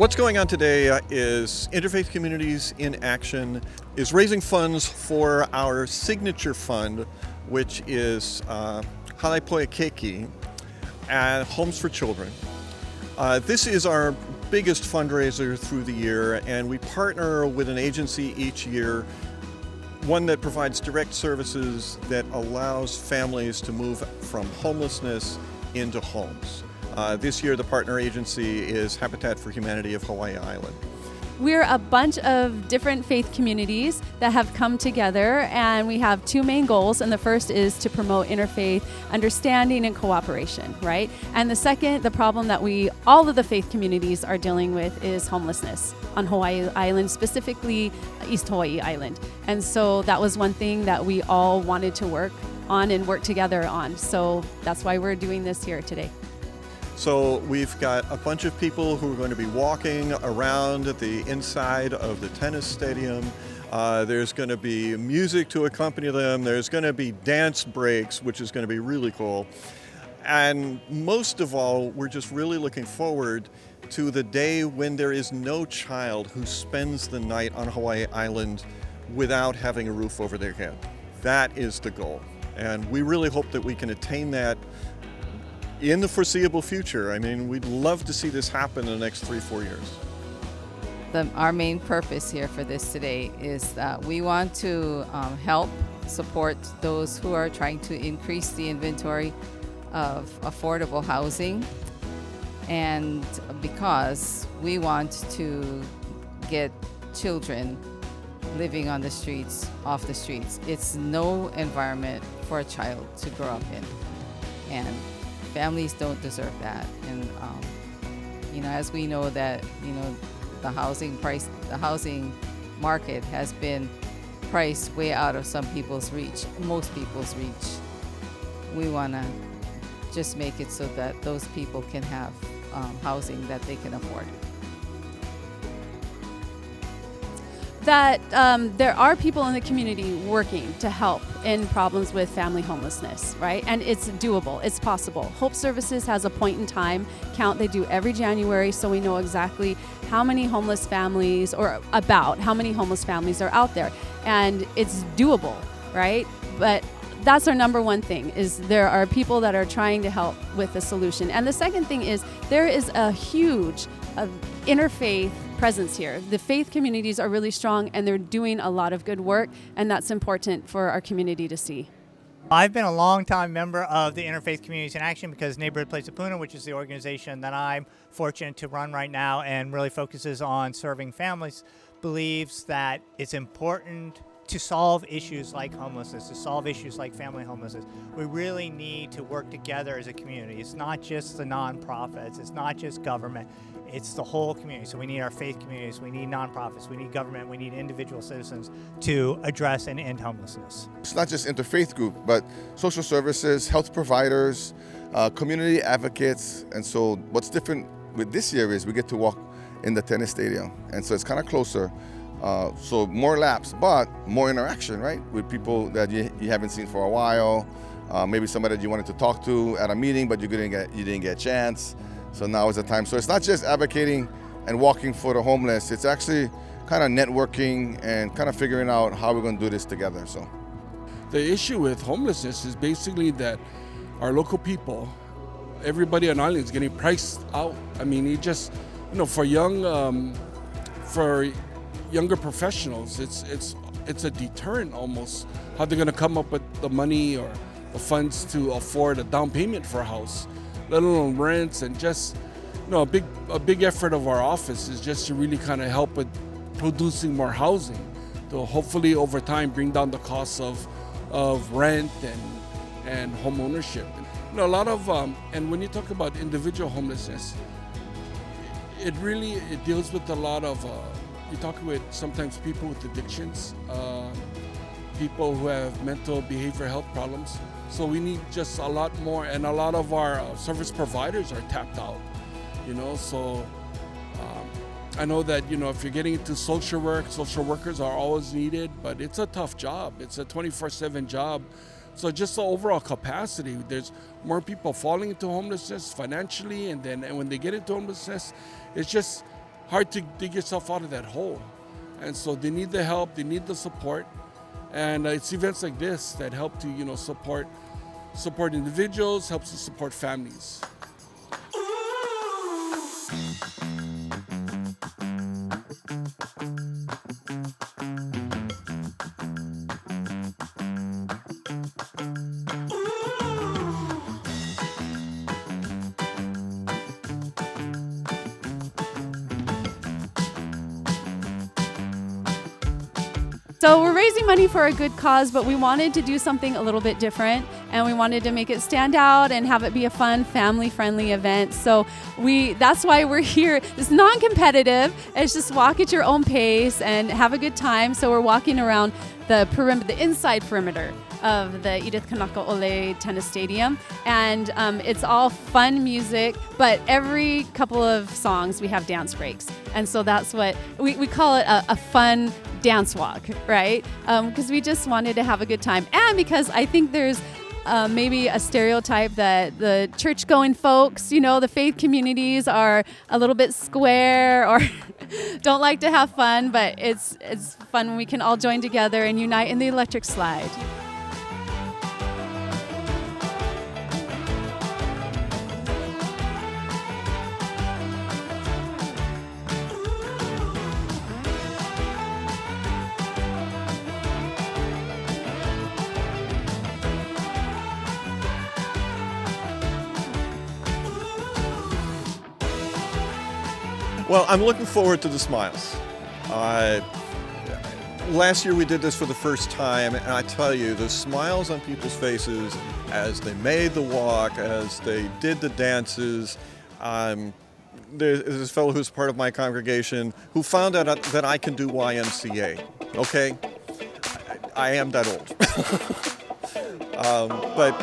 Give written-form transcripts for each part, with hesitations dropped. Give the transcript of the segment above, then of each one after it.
What's going on today is Interfaith Communities in Action is raising funds for our signature fund, which is Halepoe Keiki and Homes for Children. This is our biggest fundraiser through the year, and we partner with an agency each year, one that provides direct services that allows families to move from homelessness into homes. This year, the partner agency is Habitat for Humanity of Hawaii Island. We're a bunch of different faith communities that have come together, and we have two main goals. And the first is to promote interfaith understanding and cooperation, right? And the second, the problem that all of the faith communities are dealing with is homelessness on Hawaii Island, specifically East Hawaii Island. And so that was one thing that we all wanted to work on and work together on. So that's why we're doing this here today. So we've got a bunch of people who are going to be walking around the inside of the tennis stadium. There's going to be music to accompany them. There's going to be dance breaks, which is going to be really cool. And most of all, we're just really looking forward to the day when there is no child who spends the night on Hawaii Island without having a roof over their head. That is the goal. And we really hope that we can attain that in the foreseeable future. I mean, we'd love to see this happen in the next 3-4 years. Our main purpose here for this today is that we want to help support those who are trying to increase the inventory of affordable housing, and because we want to get children living on the streets off the streets. It's no environment for a child to grow up in, and families don't deserve that. And as we know that the housing market has been priced way out of some people's reach, most people's reach. We want to just make it so that those people can have housing that they can afford. That there are people in the community working to help in problems with family homelessness, right? And it's doable, it's possible. Hope Services has a point in time count they do every January, so we know exactly how many homeless families, or about how many homeless families are out there. And it's doable, right? But that's our number one thing, is there are people that are trying to help with the solution. And the second thing is there is a huge interfaith presence here. The faith communities are really strong, and they're doing a lot of good work, and that's important for our community to see. I've been a long-time member of the Interfaith Communities in Action because Neighborhood Place of Puna, which is the organization that I'm fortunate to run right now and really focuses on serving families, believes that it's important to solve issues like homelessness, to solve issues like family homelessness. We really need to work together as a community. It's not just the nonprofits, it's not just government, it's the whole community. So we need our faith communities, we need nonprofits, we need government, we need individual citizens to address and end homelessness. It's not just interfaith group, but social services, health providers, community advocates. And so what's different with this year is we get to walk in the tennis stadium. And so it's kind of closer. So more laps, but more interaction, right? With people that you haven't seen for a while. Maybe somebody that you wanted to talk to at a meeting, but you didn't get a chance. So now is the time. So it's not just advocating and walking for the homeless. It's actually kind of networking and kind of figuring out how we're going to do this together. So the issue with homelessness is basically that our local people, everybody on island is getting priced out. I mean, it just, for younger professionals, it's a deterrent almost, how they're going to come up with the money or the funds to afford a down payment for a house, let alone rents. And just a big effort of our office is just to really kind of help with producing more housing to hopefully over time bring down the costs of rent and home ownership. A lot of and when you talk about individual homelessness, it deals with a lot of you talk with sometimes people with addictions, people who have mental behavioral health problems. So we need just a lot more, and a lot of our service providers are tapped out, So I know that, if you're getting into social work, social workers are always needed, but it's a tough job. It's a 24/7 job. So just the overall capacity, there's more people falling into homelessness financially, and when they get into homelessness, it's just hard to dig yourself out of that hole. And so they need the help, they need the support. And it's events like this that help to, support individuals, helps to support families. So we're raising money for a good cause, but we wanted to do something a little bit different, and we wanted to make it stand out and have it be a fun, family-friendly event. So that's why we're here. It's non-competitive. It's just walk at your own pace and have a good time. So we're walking around the inside perimeter of the Edith Kanaka Ole Tennis Stadium, and it's all fun music, but every couple of songs we have dance breaks. And so that's what we call it, a fun dance walk, right? Because we just wanted to have a good time, and because I think there's maybe a stereotype that the church-going folks, the faith communities are a little bit square or don't like to have fun, but it's fun when we can all join together and unite in the electric slide. Well, I'm looking forward to the smiles. Last year we did this for the first time, and I tell you, the smiles on people's faces as they made the walk, as they did the dances. There's this fellow who's part of my congregation who found out that I can do YMCA. Okay, I am that old, but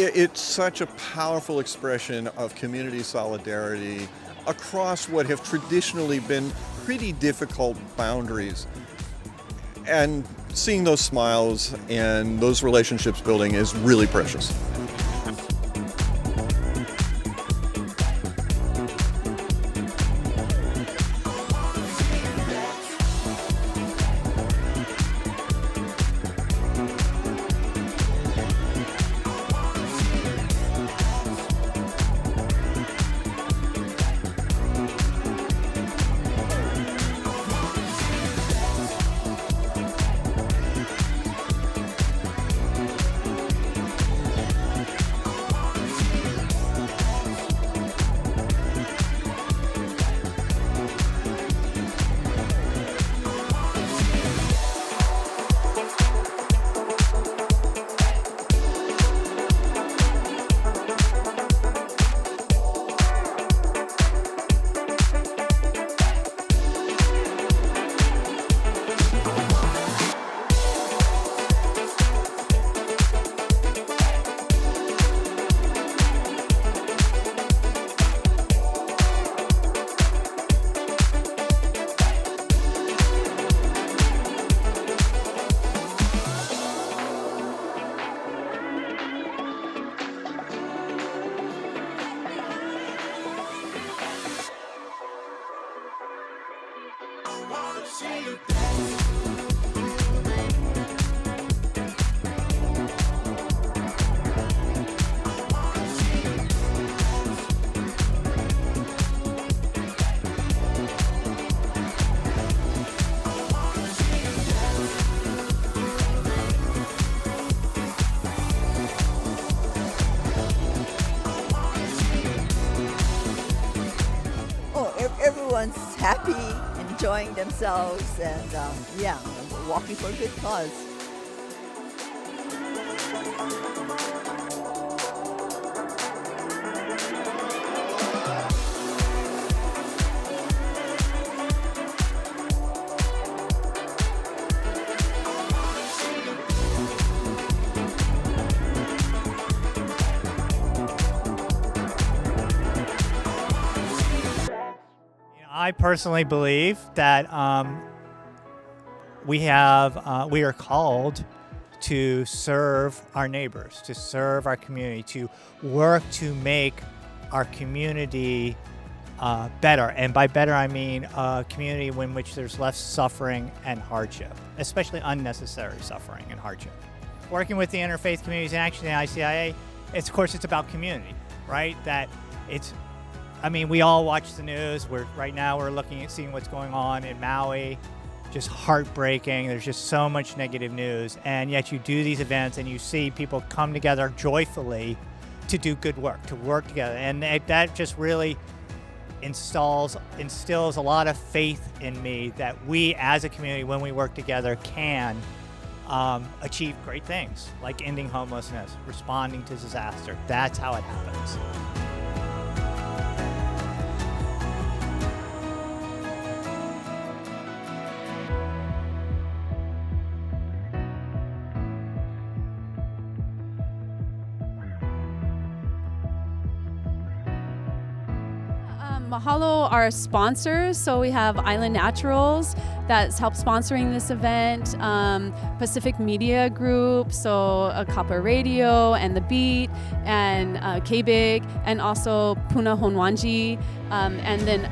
it's such a powerful expression of community solidarity across what have traditionally been pretty difficult boundaries. And seeing those smiles and those relationships building is really precious. Everyone's happy, enjoying themselves, and walking for a good cause. I personally believe that we are called to serve our neighbors, to serve our community, to work to make our community better. And by better, I mean a community in which there's less suffering and hardship, especially unnecessary suffering and hardship. Working with the interfaith communities in action in ICIA, of course, it's about community, right? We all watch the news. Right now we're looking at seeing what's going on in Maui. Just heartbreaking. There's just so much negative news. And yet you do these events and you see people come together joyfully to do good work, to work together. And that just really instills a lot of faith in me that we as a community, when we work together, can achieve great things like ending homelessness, responding to disaster. That's how it happens. Mahalo our sponsors. So we have Island Naturals that's helped sponsoring this event, Pacific Media Group, so Copper Radio and The Beat and K-Big, and also Puna Honwanji, and then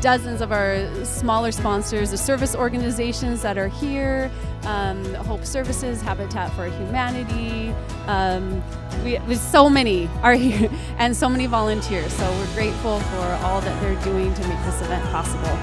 dozens of our smaller sponsors, the service organizations that are here, Hope Services, Habitat for Humanity, so many are here, and so many volunteers. So we're grateful for all that they're doing to make this event possible.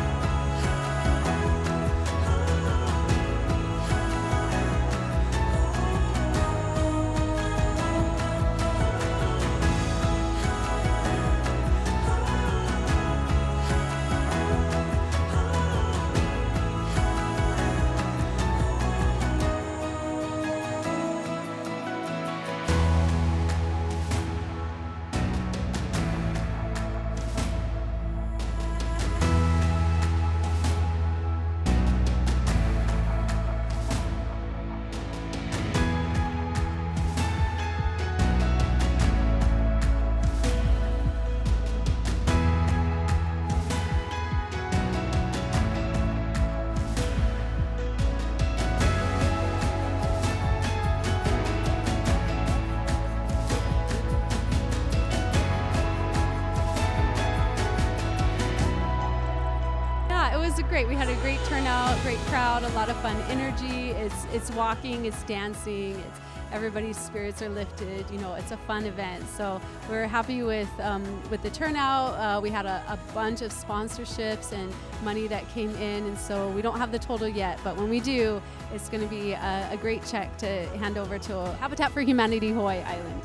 Great. We had a great turnout, great crowd, a lot of fun energy. It's walking, it's dancing, everybody's spirits are lifted. It's a fun event. So we're happy with the turnout. We had a bunch of sponsorships and money that came in, and so we don't have the total yet. But when we do, it's going to be a great check to hand over to Habitat for Humanity Hawaii Island.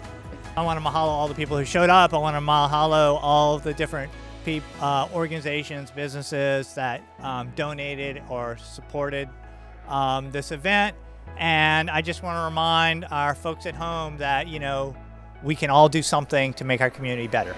I want to mahalo all the people who showed up. I want to mahalo all the different organizations, businesses that donated or supported this event. And I just want to remind our folks at home that, we can all do something to make our community better.